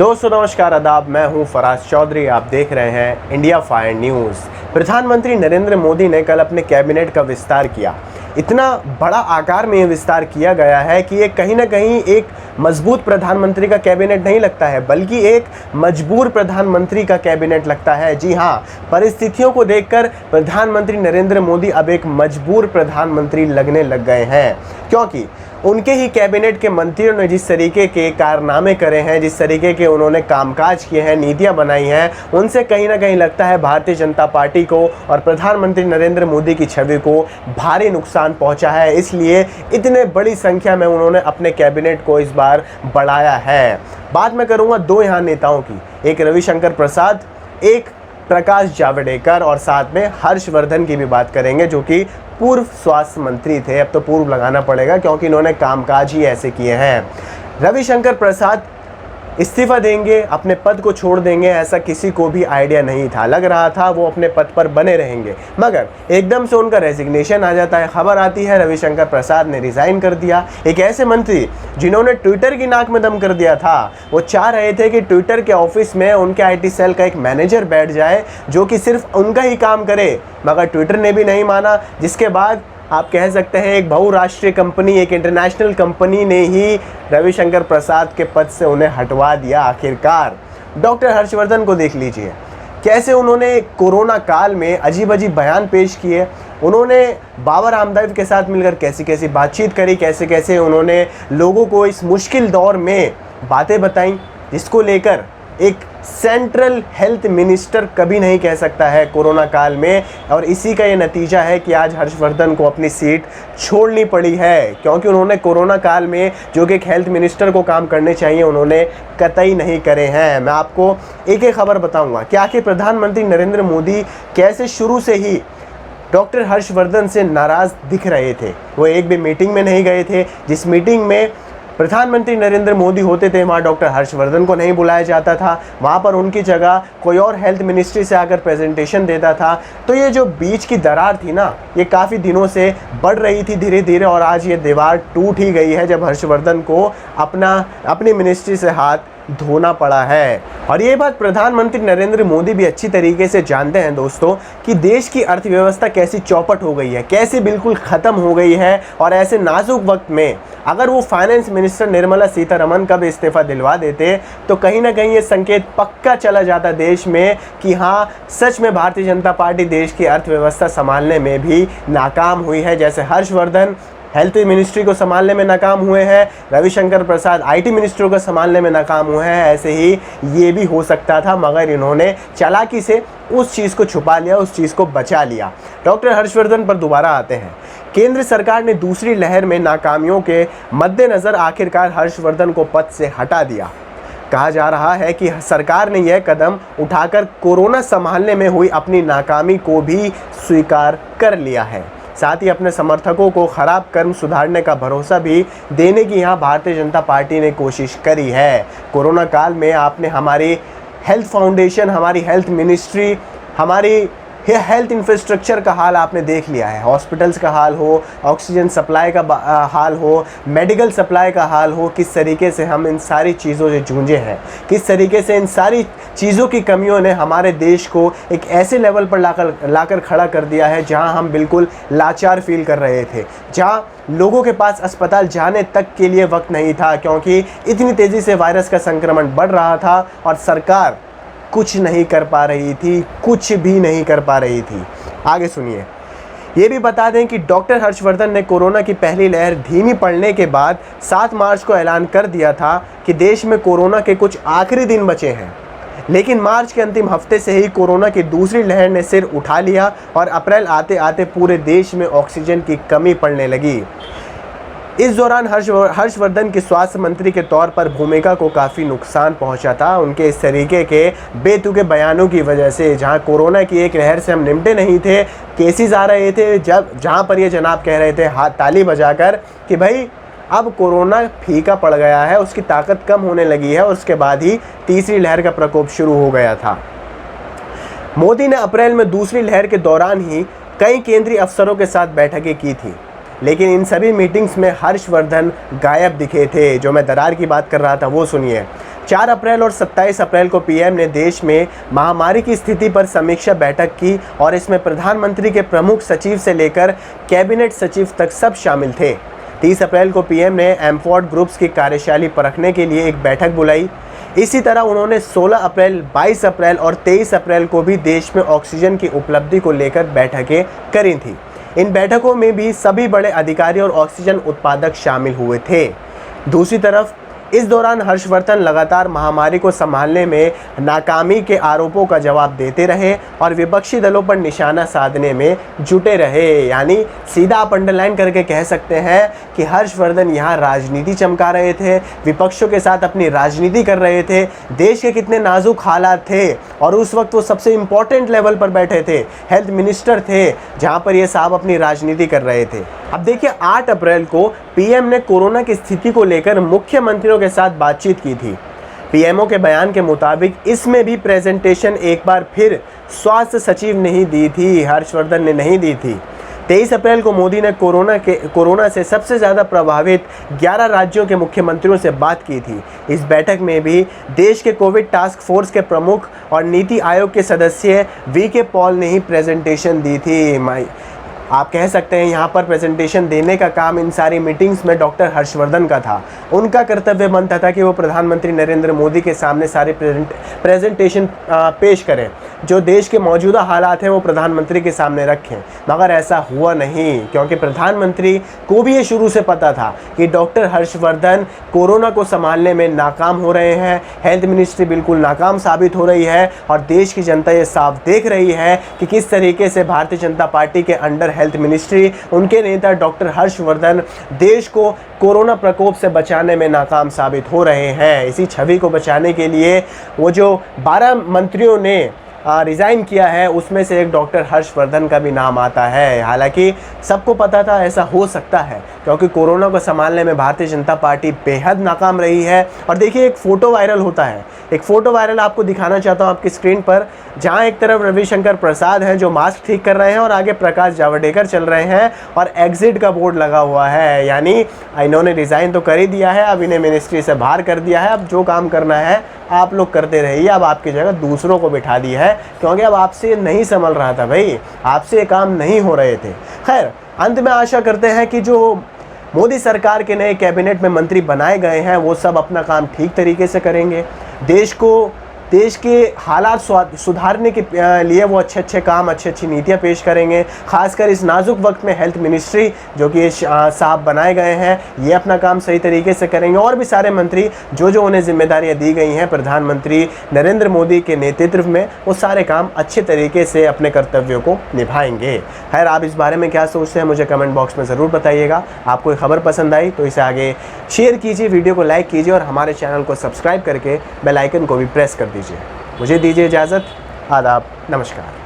दोस्तों नमस्कार आदाब, मैं हूं फराज चौधरी। आप देख रहे हैं इंडिया फायर न्यूज़। प्रधानमंत्री नरेंद्र मोदी ने कल अपने कैबिनेट का विस्तार किया। इतना बड़ा आकार में ये विस्तार किया गया है कि ये कहीं ना कहीं एक मजबूत प्रधानमंत्री का कैबिनेट नहीं लगता है, बल्कि एक मजबूर प्रधानमंत्री का कैबिनेट लगता है। जी हाँ, परिस्थितियों को देखकर प्रधानमंत्री नरेंद्र मोदी अब एक मजबूर प्रधानमंत्री लगने लग गए हैं, क्योंकि उनके ही कैबिनेट के मंत्रियों ने जिस तरीके के कारनामे करे हैं, जिस तरीके के उन्होंने कामकाज किए हैं, नीतियां बनाई हैं, उनसे कहीं ना कहीं लगता है भारतीय जनता पार्टी को और प्रधानमंत्री नरेंद्र मोदी की छवि को भारी नुकसान पहुंचा है। इसलिए इतने बड़ी संख्या में उन्होंने अपने कैबिनेट को इस बार बढ़ाया है। बात मैं करूंगा दो यहाँ नेताओं की, एक रविशंकर प्रसाद, एक प्रकाश जावड़ेकर, और साथ में हर्षवर्धन की भी बात करेंगे, जो कि पूर्व स्वास्थ्य मंत्री थे। अब तो पूर्व लगाना पड़ेगा क्योंकि इन्होंने कामकाज ही ऐसे किए हैं। रविशंकर प्रसाद इस्तीफा देंगे, अपने पद को छोड़ देंगे, ऐसा किसी को भी आइडिया नहीं था। लग रहा था वो अपने पद पर बने रहेंगे, मगर एकदम से उनका रेजिग्नेशन आ जाता है। खबर आती है रविशंकर प्रसाद ने रिज़ाइन कर दिया। एक ऐसे मंत्री जिन्होंने ट्विटर की नाक में दम कर दिया था। वो चाह रहे थे कि ट्विटर के ऑफिस में उनके IT सेल का एक मैनेजर बैठ जाए जो कि सिर्फ उनका ही काम करे, मगर ट्विटर ने भी नहीं माना। जिसके बाद आप कह सकते हैं एक बहुराष्ट्रीय कंपनी, एक इंटरनेशनल कंपनी ने ही रविशंकर प्रसाद के पद से उन्हें हटवा दिया आखिरकार। डॉक्टर हर्षवर्धन को देख लीजिए, कैसे उन्होंने कोरोना काल में अजीब अजीब बयान पेश किए। उन्होंने बाबा रामदेव के साथ मिलकर कैसी कैसी बातचीत करी, कैसे कैसे उन्होंने लोगों को इस मुश्किल दौर में बातें बताई, जिसको लेकर एक सेंट्रल हेल्थ मिनिस्टर कभी नहीं कह सकता है कोरोना काल में। और इसी का ये नतीजा है कि आज हर्षवर्धन को अपनी सीट छोड़नी पड़ी है, क्योंकि उन्होंने कोरोना काल में जो कि एक हेल्थ मिनिस्टर को काम करने चाहिए, उन्होंने कतई नहीं करे हैं। मैं आपको एक एक खबर बताऊंगा कि आखिर प्रधानमंत्री नरेंद्र मोदी कैसे शुरू से ही डॉक्टर हर्षवर्धन से नाराज़ दिख रहे थे। वो एक भी मीटिंग में नहीं गए थे। जिस मीटिंग में प्रधानमंत्री नरेंद्र मोदी होते थे, वहाँ डॉक्टर हर्षवर्धन को नहीं बुलाया जाता था। वहाँ पर उनकी जगह कोई और हेल्थ मिनिस्ट्री से आकर प्रेजेंटेशन देता था। तो ये जो बीच की दरार थी ना, ये काफ़ी दिनों से बढ़ रही थी धीरे धीरे, और आज ये दीवार टूट ही गई है जब हर्षवर्धन को अपनी मिनिस्ट्री से हाथ धोना पड़ा है। और ये बात प्रधानमंत्री नरेंद्र मोदी भी अच्छी तरीके से जानते हैं दोस्तों, कि देश की अर्थव्यवस्था कैसी चौपट हो गई है, कैसे बिल्कुल ख़त्म हो गई है। और ऐसे नाजुक वक्त में अगर वो फाइनेंस मिनिस्टर निर्मला सीतारमण का भी इस्तीफा दिलवा देते, तो कहीं ना कहीं ये संकेत पक्का चला जाता देश में कि हाँ, सच में भारतीय जनता पार्टी देश की अर्थव्यवस्था संभालने में भी नाकाम हुई है। जैसे हर्षवर्धन हेल्थ मिनिस्ट्री को संभालने में नाकाम हुए हैं, रविशंकर प्रसाद IT मिनिस्टर को संभालने में नाकाम हुए हैं, ऐसे ही ये भी हो सकता था, मगर इन्होंने चालाकी से उस चीज़ को छुपा लिया, उस चीज़ को बचा लिया। डॉक्टर हर्षवर्धन पर दोबारा आते हैं। केंद्र सरकार ने दूसरी लहर में नाकामियों के मद्देनज़र आखिरकार हर्षवर्धन को पद से हटा दिया। कहा जा रहा है कि सरकार ने यह कदम उठाकर कोरोना संभालने में हुई अपनी नाकामी को भी स्वीकार कर लिया है। साथ ही अपने समर्थकों को खराब कर्म सुधारने का भरोसा भी देने की यहाँ भारतीय जनता पार्टी ने कोशिश करी है। कोरोना काल में आपने हमारी हेल्थ फाउंडेशन, हमारी हेल्थ मिनिस्ट्री, हमारी हेल्थ इंफ्रास्ट्रक्चर का हाल आपने देख लिया है। हॉस्पिटल्स का हाल हो, ऑक्सीजन सप्लाई का हाल हो, मेडिकल सप्लाई का हाल हो, किस तरीके से हम इन सारी चीज़ों से जूझे हैं, किस तरीके से इन सारी चीज़ों की कमियों ने हमारे देश को एक ऐसे लेवल पर लाकर खड़ा कर दिया है जहां हम बिल्कुल लाचार फील कर रहे थे, जहां लोगों के पास अस्पताल जाने तक के लिए वक्त नहीं था, क्योंकि इतनी तेज़ी से वायरस का संक्रमण बढ़ रहा था और सरकार कुछ नहीं कर पा रही थी, कुछ भी नहीं कर पा रही थी। आगे सुनिए। ये भी बता दें कि डॉक्टर हर्षवर्धन ने कोरोना की पहली लहर धीमी पड़ने के बाद 7 मार्च को ऐलान कर दिया था कि देश में कोरोना के कुछ आखिरी दिन बचे हैं, लेकिन मार्च के अंतिम हफ्ते से ही कोरोना की दूसरी लहर ने सिर उठा लिया और अप्रैल आते आते पूरे देश में ऑक्सीजन की कमी पड़ने लगी। इस दौरान हर्षवर्धन की स्वास्थ्य मंत्री के तौर पर भूमिका को काफ़ी नुकसान पहुंचा था, उनके इस तरीके के बेतुके बयानों की वजह से। जहां कोरोना की एक लहर से हम निपटे नहीं थे, केसेस आ रहे थे, जहां पर ये जनाब कह रहे थे हाथ ताली बजाकर कि भाई अब कोरोना फीका पड़ गया है, उसकी ताकत कम होने लगी है, और उसके बाद ही तीसरी लहर का प्रकोप शुरू हो गया था। मोदी ने अप्रैल में दूसरी लहर के दौरान ही कई केंद्रीय अफसरों के साथ बैठकें की थी, लेकिन इन सभी मीटिंग्स में हर्षवर्धन गायब दिखे थे। जो मैं दरार की बात कर रहा था वो सुनिए। 4 अप्रैल और 27 अप्रैल को पीएम ने देश में महामारी की स्थिति पर समीक्षा बैठक की और इसमें प्रधानमंत्री के प्रमुख सचिव से लेकर कैबिनेट सचिव तक सब शामिल थे। 30 अप्रैल को पीएम ने एमफोर्ड ग्रुप्स की कार्यशैली परखने के लिए एक बैठक बुलाई। इसी तरह उन्होंने 16 अप्रैल, 22 अप्रैल और 23 अप्रैल को भी देश में ऑक्सीजन की उपलब्धि को लेकर बैठकें करी थी। इन बैठकों में भी सभी बड़े अधिकारी और ऑक्सीजन उत्पादक शामिल हुए थे। दूसरी तरफ इस दौरान हर्षवर्धन लगातार महामारी को संभालने में नाकामी के आरोपों का जवाब देते रहे और विपक्षी दलों पर निशाना साधने में जुटे रहे। यानी सीधा आप अंडरलाइन करके कह सकते हैं कि हर्षवर्धन यहाँ राजनीति चमका रहे थे, विपक्षों के साथ अपनी राजनीति कर रहे थे। देश के कितने नाजुक हालात थे और उस वक्त वो सबसे इम्पोर्टेंट लेवल पर बैठे थे, हेल्थ मिनिस्टर थे, जहाँ पर ये साहब अपनी राजनीति कर रहे थे। अब देखिए 8 अप्रैल को पीएम ने कोरोना की स्थिति को लेकर मुख्यमंत्रियों के साथ बातचीत की थी। पीएमओ के बयान के मुताबिक इसमें भी प्रेजेंटेशन एक बार फिर स्वास्थ्य सचिव ने ही दी थी, हर्षवर्धन ने नहीं दी थी। 23 अप्रैल को मोदी ने कोरोना से सबसे ज़्यादा प्रभावित 11 राज्यों के मुख्यमंत्रियों से बात की थी। इस बैठक में भी देश के कोविड टास्क फोर्स के प्रमुख और नीति आयोग के सदस्य वीके पॉल ने ही प्रेजेंटेशन दी थी। आप कह सकते हैं यहाँ पर प्रेजेंटेशन देने का काम इन सारी मीटिंग्स में डॉक्टर हर्षवर्धन का था। उनका कर्तव्य बनता था कि वो प्रधानमंत्री नरेंद्र मोदी के सामने सारे प्रेजेंटेशन पेश करें, जो देश के मौजूदा हालात हैं वो प्रधानमंत्री के सामने रखें। मगर ऐसा हुआ नहीं, क्योंकि प्रधानमंत्री को भी ये शुरू से पता था कि डॉक्टर हर्षवर्धन कोरोना को संभालने में नाकाम हो रहे हैं, हेल्थ मिनिस्ट्री बिल्कुल नाकाम साबित हो रही है और देश की जनता ये साफ देख रही है कि किस तरीके से भारतीय जनता पार्टी के अंडर हेल्थ मिनिस्ट्री, उनके नेता डॉक्टर हर्षवर्धन देश को कोरोना प्रकोप से बचाने में नाकाम साबित हो रहे हैं। इसी छवि को बचाने के लिए वो जो 12 मंत्रियों ने रिज़ाइन किया है, उसमें से एक डॉक्टर हर्षवर्धन का भी नाम आता है। हालांकि सबको पता था ऐसा हो सकता है, क्योंकि कोरोना को संभालने में भारतीय जनता पार्टी बेहद नाकाम रही है। और देखिए एक फ़ोटो वायरल होता है, एक फ़ोटो वायरल आपको दिखाना चाहता हूँ आपकी स्क्रीन पर, जहाँ एक तरफ रविशंकर प्रसाद हैं जो मास्क ठीक कर रहे हैं और आगे प्रकाश जावड़ेकर चल रहे हैं और एग्जिट का बोर्ड लगा हुआ है। यानी इन्होंने रिज़ाइन तो कर ही दिया है, अब इन्हें मिनिस्ट्री से बाहर कर दिया है। अब जो काम करना है आप लोग करते रहिए, अब आपकी जगह दूसरों को बिठा दी है, क्योंकि अब आपसे नहीं संभल रहा था भाई, आपसे ये काम नहीं हो रहे थे। खैर, अंत में आशा करते हैं कि जो मोदी सरकार के नए कैबिनेट में मंत्री बनाए गए हैं वो सब अपना काम ठीक तरीके से करेंगे। देश के हालात सुधारने के लिए वो अच्छे काम, अच्छी नीतियाँ पेश करेंगे। खासकर इस नाजुक वक्त में हेल्थ मिनिस्ट्री जो कि साहब बनाए गए हैं, ये अपना काम सही तरीके से करेंगे। और भी सारे मंत्री जो उन्हें जिम्मेदारियां दी गई हैं प्रधानमंत्री नरेंद्र मोदी के नेतृत्व में, वो सारे काम अच्छे तरीके से अपने कर्तव्यों को निभाएंगे। खैर, आप इस बारे में क्या सोचते हैं मुझे कमेंट बॉक्स में ज़रूर बताइएगा। आपको ये खबर पसंद आई तो इसे आगे शेयर कीजिए, वीडियो को लाइक कीजिए और हमारे चैनल को सब्सक्राइब करके बेल आइकन को भी प्रेस कर दीजिए। मुझे दीजिए इजाज़त। आदाब, नमस्कार।